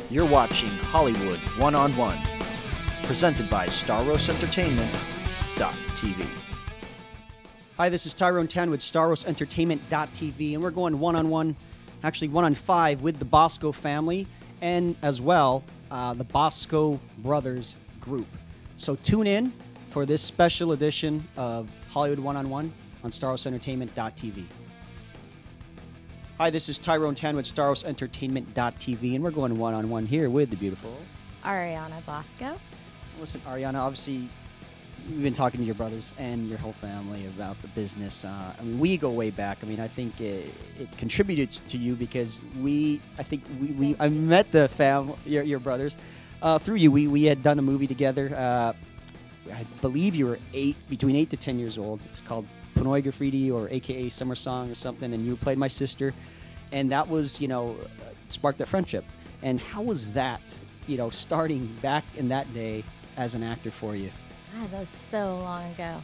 You're watching Hollywood One-on-One, presented by Staros Entertainment TV. Hi, this is Tyrone TANN with Staros Entertainment TV, and we're going one-on-one, actually one-on-5 with the Basco family and as well the Basco Brothers group. So tune in for this special edition of Hollywood One-on-One on Staros Entertainment TV. Hi, this is Tyrone TANN with Staros Entertainment TV, and we're going one-on-one here with the beautiful ARIANNA Basco. Listen, Arianna, obviously, we've been talking to your brothers and your whole family about the business. I mean, we go way back. I mean, I think it contributed to you because I met the your brothers through you. We had done a movie together. I believe you were between 8 to 10 years old. It's called Pinoy Graffiti, or AKA Summer Song or something, and you played my sister, and that was, sparked that friendship. And how was that, starting back in that day as an actor for you? God, that was so long ago.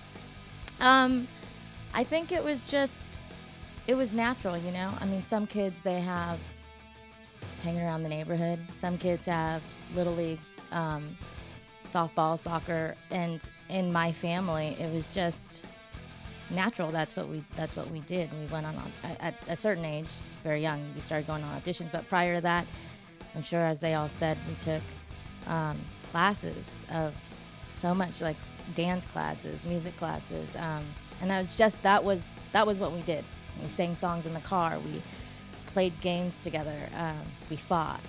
I think it was natural, I mean, some kids, they have hanging around the neighborhood. Some kids have Little League, softball, soccer, and in my family, it was just natural. That's what we did. We went on at a certain age, very young, we started going on auditions. But prior to that, I'm sure, as they all said, we took classes of so much, like dance classes, music classes, and that was what we did. We sang songs in the car. We played games together. We fought.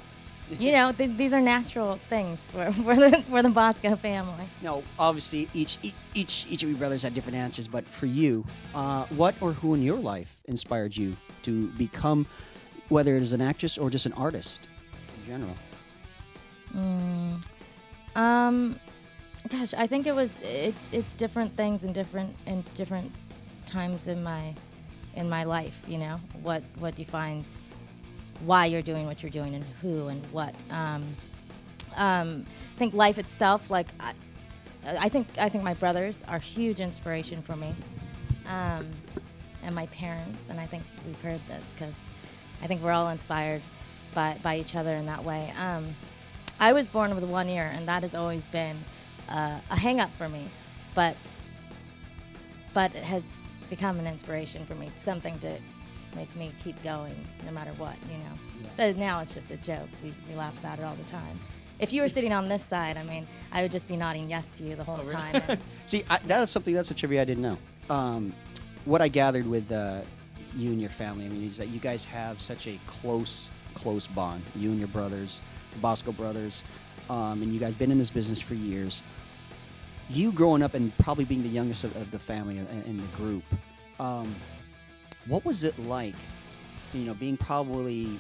These are natural things for the Basco family. Now, obviously, each of your brothers had different answers, but for you, what or who in your life inspired you to become, whether it is an actress or just an artist in general? Gosh, I think it's different things in different times in my life. What defines why you're doing what you're doing and who and what. I think life itself, like I think my brothers are huge inspiration for me, and my parents. And I think we've heard this because I think we're all inspired by each other in that way. I was born with one ear, and that has always been a hang-up for me, but it has become an inspiration for me, something to make me keep going no matter what, Yeah. But now it's just a joke. We laugh about it all the time. If you were sitting on this side, I mean, I would just be nodding yes to you the whole time. See, that's a trivia I didn't know. What I gathered with you and your family, I mean, is that you guys have such a close bond, you and your brothers, the Basco brothers, and you guys been in this business for years. You growing up and probably being the youngest of the family in the group, what was it like, being probably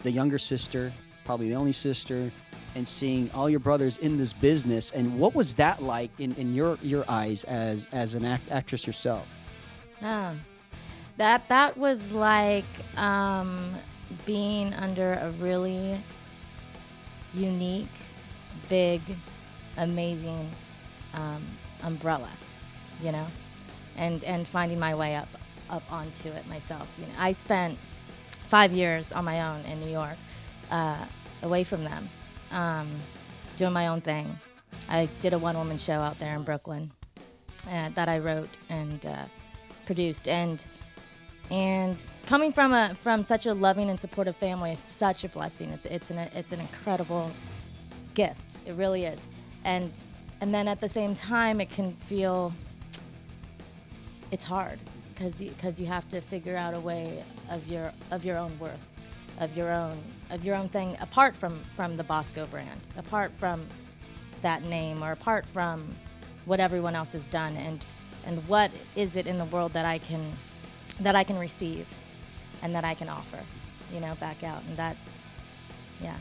the younger sister, probably the only sister, and seeing all your brothers in this business? And what was that like in your eyes as an actress yourself? That was like being under a really unique, big, amazing umbrella, and finding my way up onto it myself. I spent 5 years on my own in New York, away from them, doing my own thing. I did a one-woman show out there in Brooklyn that I wrote and produced, and coming from such a loving and supportive family is such a blessing. It's an incredible gift. It really is, and then at the same time, it can feel it's hard because you have to figure out a way of your own worth, of your own thing, apart from the Basco brand, apart from that name, or apart from what everyone else has done, and what is it in the world that I can receive and that I can offer, back out, and that, yeah,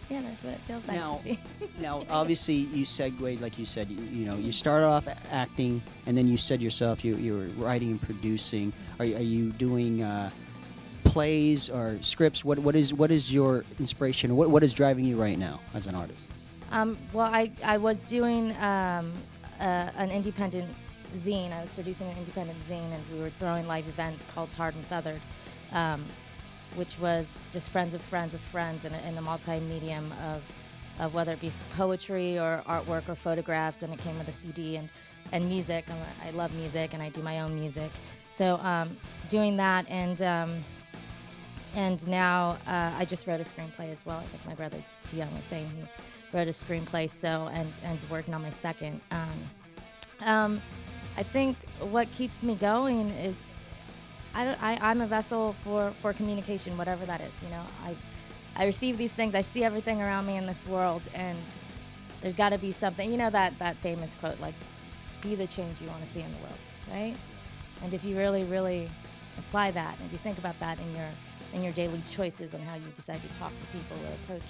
that's what it feels like to be. Now, obviously, you segued, like you said, you started off acting, and then you said yourself you were writing and producing. Are you doing plays or scripts? What is your inspiration? What is driving you right now as an artist? Well, I was doing an independent zine. I was producing an independent zine, and we were throwing live events called Tarred and Feathered. which was just friends of friends of friends in the multi-medium of whether it be poetry or artwork or photographs, and it came with a CD and music. I love music, and I do my own music. So doing that, and now I just wrote a screenplay as well. I think my brother Dion was saying he wrote a screenplay, and is working on my second. I think what keeps me going is I'm a vessel for communication, whatever that is. You know, I receive these things. I see everything around me in this world, and there's got to be something. You know that famous quote, like, "Be the change you want to see in the world," right? And if you really, really apply that, and if you think about that in your daily choices and how you decide to talk to people or approach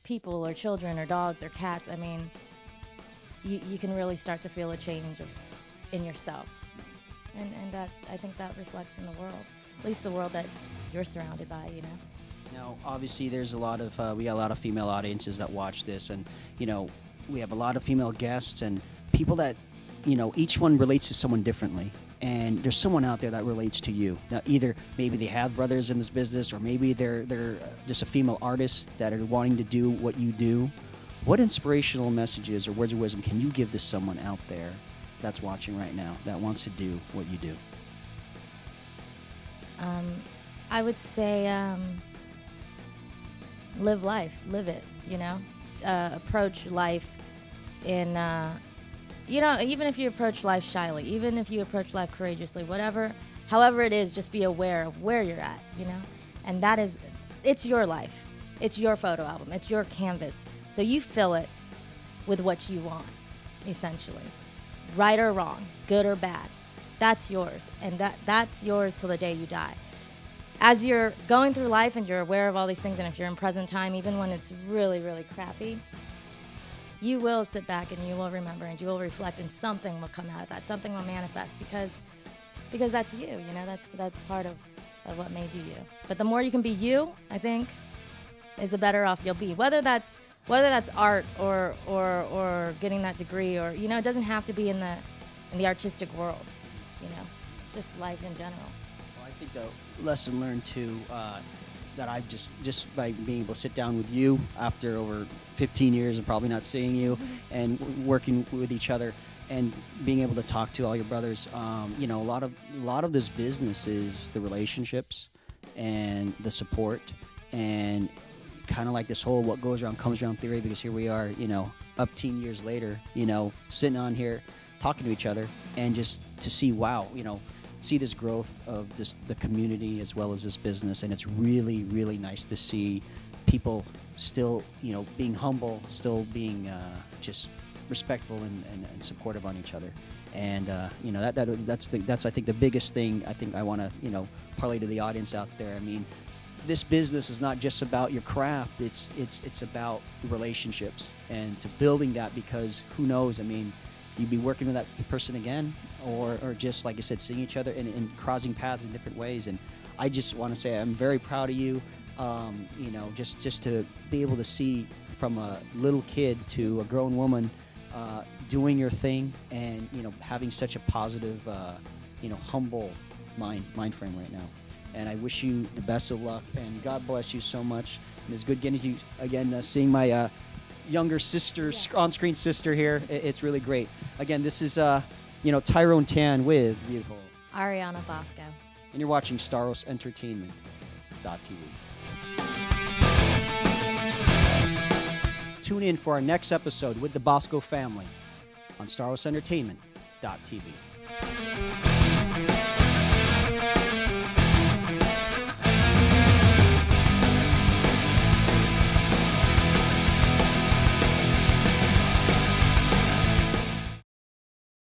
people or children or dogs or cats, I mean, you can really start to feel a change in yourself. And that, I think that reflects in the world, at least the world that you're surrounded by, you know. Now, obviously, there's a lot of we got a lot of female audiences that watch this, and you know, we have a lot of female guests and people that, you know, each one relates to someone differently. And there's someone out there that relates to you. Now, either maybe they have brothers in this business, or maybe they're just a female artist that are wanting to do what you do. What inspirational messages or words of wisdom can you give to someone out there that's watching right now that wants to do what you do? I would say live life, live it, you know. Approach life in, you know, even if you approach life shyly, even if you approach life courageously, however it is, just be aware of where you're at, you know. And that is, it's your life. It's your photo album. It's your canvas. So you fill it with what you want, essentially. Right or wrong, good or bad. That's yours. And that's yours till the day you die. As you're going through life and you're aware of all these things, and if you're in present time, even when it's really, really crappy, you will sit back and you will remember and you will reflect, and something will come out of that. Something will manifest because that's you, you know, that's part of what made you you. But the more you can be you, I think, is the better off you'll be. Whether that's art or getting that degree, or, you know, it doesn't have to be in the artistic world, you know, just life in general. Well, I think the lesson learned too, that I've just by being able to sit down with you after over 15 years of probably not seeing you and working with each other and being able to talk to all your brothers, you know, a lot of this business is the relationships and the support, and kind of like this whole what goes around comes around theory, because here we are, you know, up 10 years later, you know, sitting on here talking to each other, and just to see, wow, you know, see this growth of just the community as well as this business. And it's really, really nice to see people still, you know, being humble, still being just respectful and supportive on each other. And you know, that's I think the biggest thing I think I want to, you know, parlay to the audience out there. I mean, this business is not just about your craft, it's about relationships and to building that, because who knows, I mean, you'd be working with that person again, or just like I said, seeing each other and crossing paths in different ways. And I just want to say I'm very proud of you. You know, just to be able to see from a little kid to a grown woman doing your thing, and, you know, having such a positive, you know, humble mind frame right now. And I wish you the best of luck, and God bless you so much. And it's good getting you again, seeing my younger sister, on-screen sister here. It's really great. Again, this is you know, Tyrone TANN with beautiful ARIANNA Basco. And you're watching Staros Entertainment.tv. Tune in for our next episode with the Basco family on Staros Entertainment.tv.